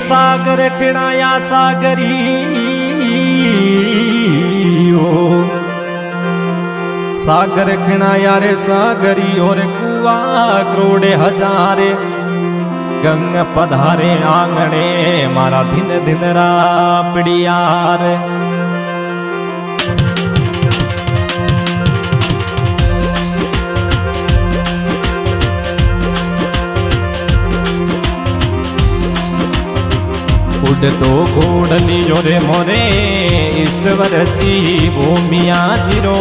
सागर खिड़ाया सागरी ओ सागर खिड़ाया रे सागरी और कुआ करोड़े हजारे गंग पधारे आंगणे मारा दिन दिन रा पिड़ियार उड़तो घोड़लियो रे मोरे ईश्वर जी भूमिया जीरो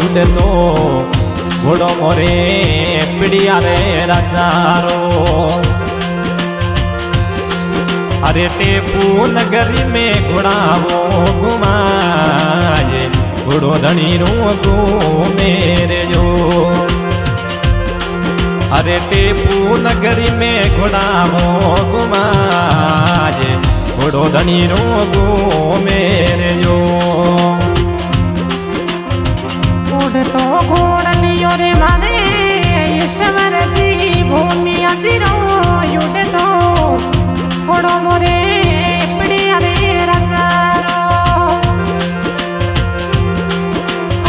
उड़तो घोड़ो मोरे पिड़िया रे राजारो अरे टेपू नगरी में घोड़ावो घुमाए घोड़ो धनी रो घूमे रे जो अरे टेपू नगरी में घोड़ावो घुमाए घोड़ो धनी रो घूमे रे जो उड़तो घोड़लियो रे मारे ईश्वर जी भूमिया जीरो उड़तो घोड़ो मोरे पिड़िया रे राजारो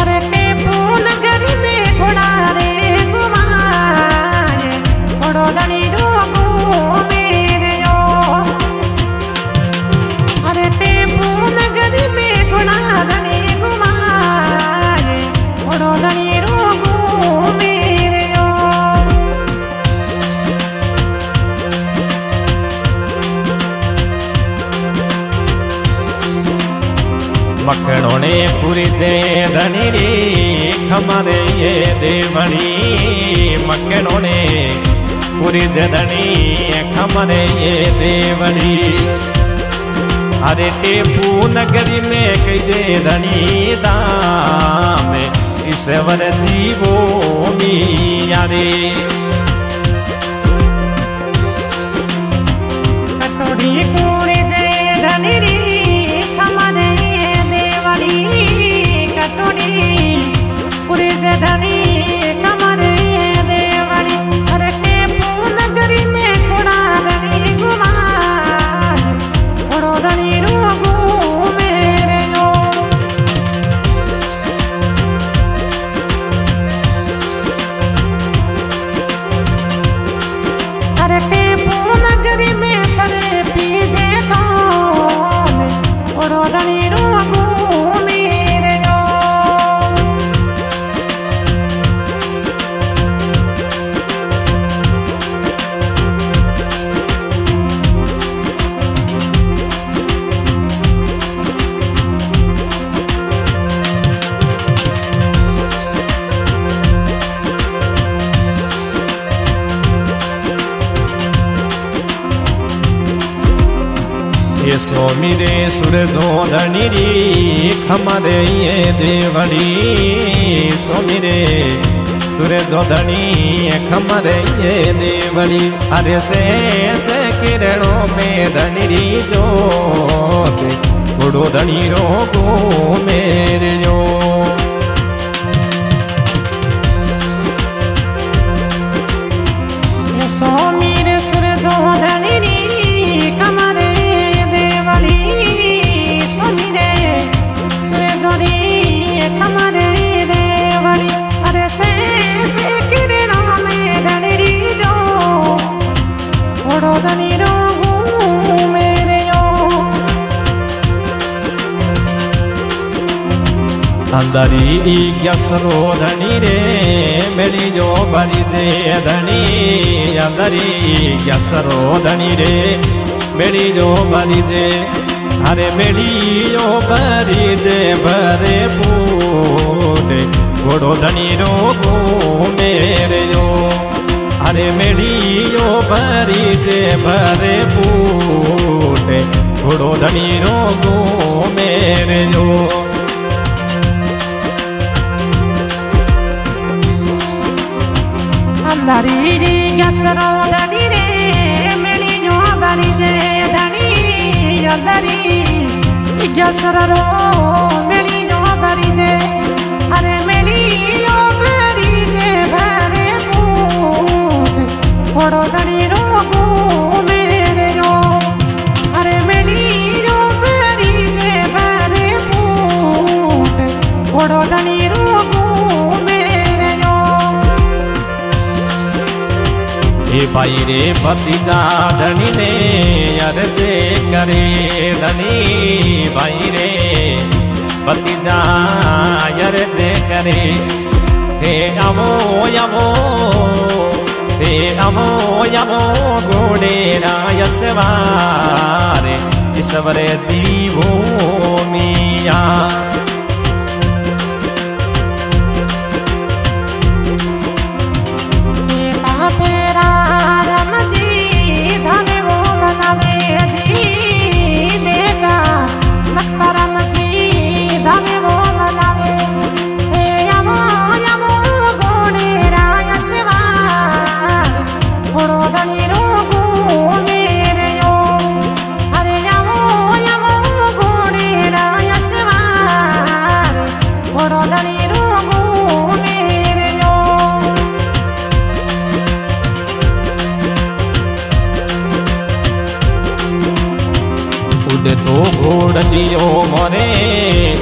अरे टेपू नगरी में घोड़ा रे घुमाए घोड़ो धनी रो घूमे रे जो अरे टेपू नगरी में घोड़ा धनी घुमाए घोड़ो धनी रो घूमे रे जो मकड़ोने पूरी दे धनी रे खमारे ये देवणी मकड़ोने पूरी दे धनी खमारे ये देवणी अरे टेपू नगरी में कई दे धनी दाम ईश्वर जीवो मिया रे कटोरी पूरी दे धनी रे खमारे देवड़ी कटोरी पूरी दे धनी खमारे देवड़ी अरे टेपू नगरी में घोड़ा धनी घुमाए घोड़ो धनी रो घूमे रे जो अरे टेपू नगरी में करे पीछे तो घोड़ो धनी रो घूमे रे जो ये स्वामी रे सूरजो धनी री खमारे ये देवड़ी स्वामी रे सूरजो धनी खमारे ये देवड़ी अरे से किरणों में धनी री जोत घोड़ो धनी रो घूमे रे जो ये स्वामी रे सूरजो धनी री खमारे देवड़ी स्वामी रे सूरजो री खमारे देवड़ी अरे से किरणों में धनी री जो घोड़ो धनी रो घूमे रे जो अंदरी यशरो धनी रे मेली जो बरी दे धनी अंदरी यशरो धनी रे मेली जो बरी दे अरे मेली जो बरी दे भरे पूरे घोड़ो धनी रो घूमे रे जो अरे मेली जो बरी दे भरे पूरे घोड़ो धनी रो घूमे रे जो अंधारी री गसरो धनी रे मेली जो बरी जे धनी अंधारी गसरो मेली जो बीजे अरे मेलियो बीजे भरे पूत घोड़ो धनी रो मेरे रो अरे मेलियो बीजे भरे पूत घोड़ो धनी रो मेरे रो ए भाई रे भतीजा धनी ने अर्जे करे धनी भाई रे भतीजा अर्जे करे हे अमो यमो हे अमो यमो घोड़े रायसवारे ईश्वरे जीवो मिया तो घोड़ियो मोरे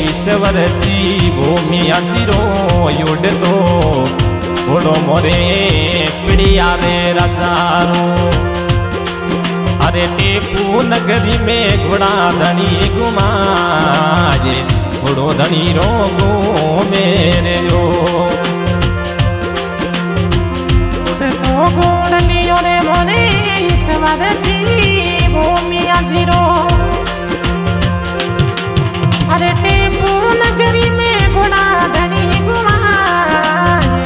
ईश्वर जी भूमि अचिरो युड तो घोड़ो मोरे पिड़िया रे रजारो अरे टेपू नगरी में घोड़ा धनी घुमाए घोड़ो धनी रो गो मेरे रो तो घोड़ियो रे मोरे ईश्वर जी भूमि अचिरो अरे टेपू नगरी में घोड़ा धनी घुमाए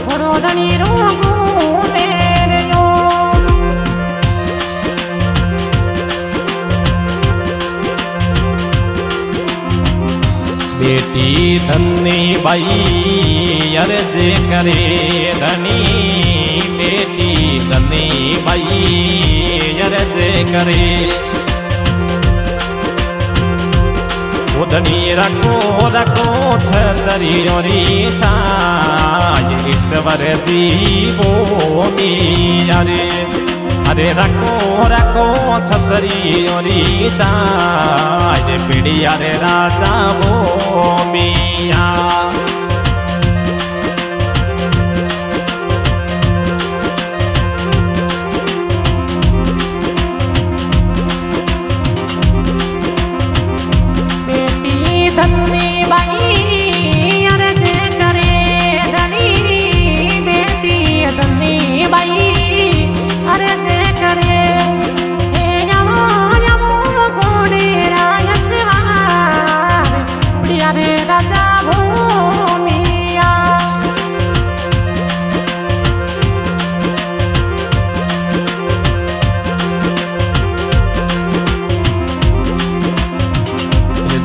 घोड़ो धनी रोगो मेरे यो बेटी धनी बाई अर्जे करे धनी बेटी धनी बाई अर्जे करे धनी रखो रखो छतरियों री छाय ईश्वर जीवो मिया रे अरे रखो रखो छतरियों री छाय पिड़िया रे राजा वो मिया धनी बाई अर्जे करे धनी बेटी धनी बाई अर्जे करे हे यमो यमो घोड़े रायसवार प्रिया रे राजा भूमिया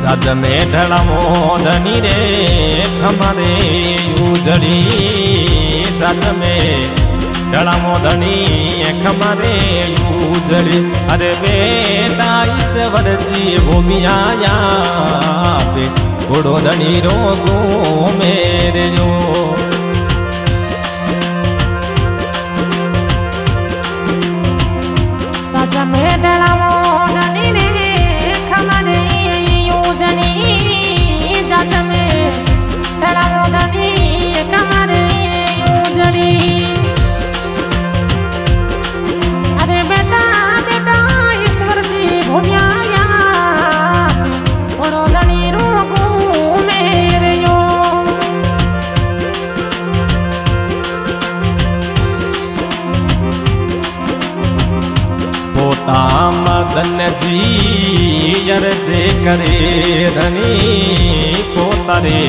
जज में ढड़मो धनी रे खमरे यूजड़ी जज में ढड़मो धनी खमरे यूजड़ी अरे बेटा ईश्वर जी भूमि आया घोड़ो धनी रोगो मेरे जो जज में ढड़मो धनी रे खमरे जज में ढड़मो धनी कमरे यूजड़ी अरे बेटा बेटा ईश्वर जी भूमिया घोड़ो धनी रोगो मेरे यो पोता मदन जी अर्जे करे धनी पोतारे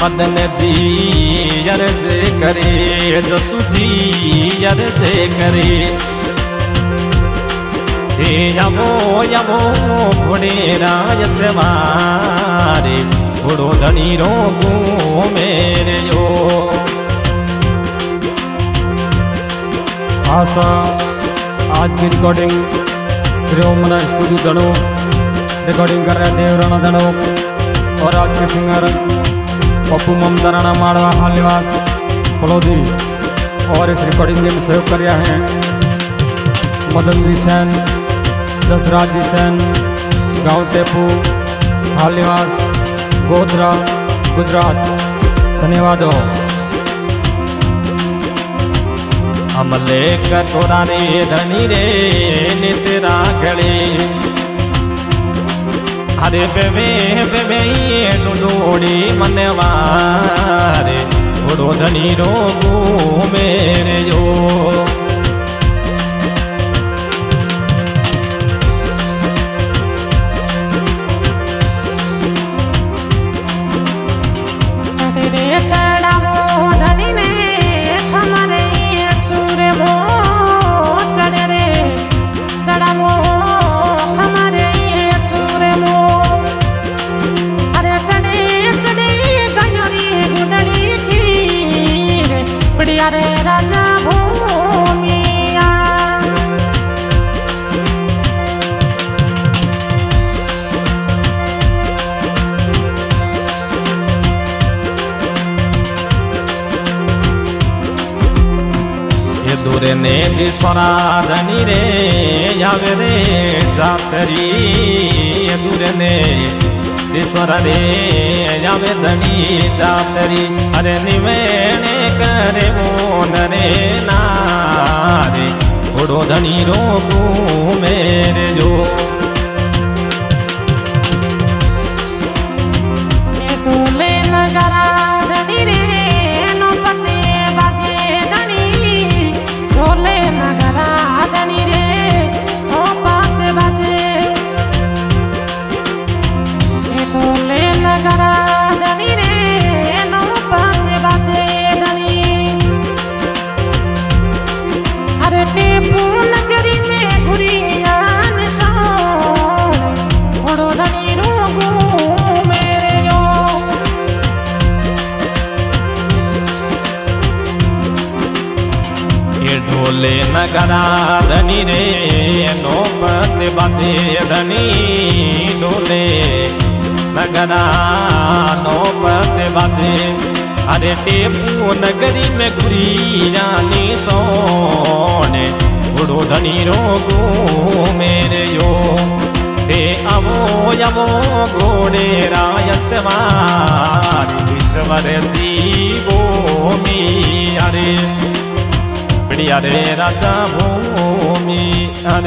मदन जी अर्जे करे जसु जी अर्जे करे हे यमो यमो घोड़े रायसवारे घोड़ो धनी रोगो मेरे यो आशा आज की रिकॉर्डिंग त्रिभुवन स्टूडियो धनो रिकॉर्डिंग कर रहे हैं देव राणा धनो और आज के सिंगर पप्पू ममता राणा माड़वा हालनिवास पलौदी और इस रिकॉर्डिंग में सहयोग कर रहे हैं मदन जी सैन, जसराज जी सैन, गांव टेपू हालनिवास गोधरा गुजरात। धन्यवाद हो। अमले कटोरा रे धनी रे नितरा गले हरे बेबे बेबे डोड़ी मनवारे ओडो धनी रोगू मेरे जो रे राजा भूमिया ये दूरे ने दिसरा धनी रे यावे रे जातरी ये दूरे ने दिसरा रे यावे धनी जातरी अरे निवेणे करे मोन रे नारे ओडो धनी रोगू मेरे जो टोले नगरा धनी रे नो पते बाजे धनी टोले नगरा धनी रे नो पते बाजे टोले नगरा धनी रे नो पते बाजे टेपू नगरी में घुरियान सोने ओडो धनी रोगू मेरे यो ये ढोले नगरा धनी रे नो पते बाते धनी ढोले नगरा नो पते बाते अरे टेपू नगरी में घुरियानी सोने उड़ो धनी रोगू मेरे यो ते आवो यवो घोड़े रायसवार विश्वरती भूमि अरे बढ़िया रे राजा भूमि अरे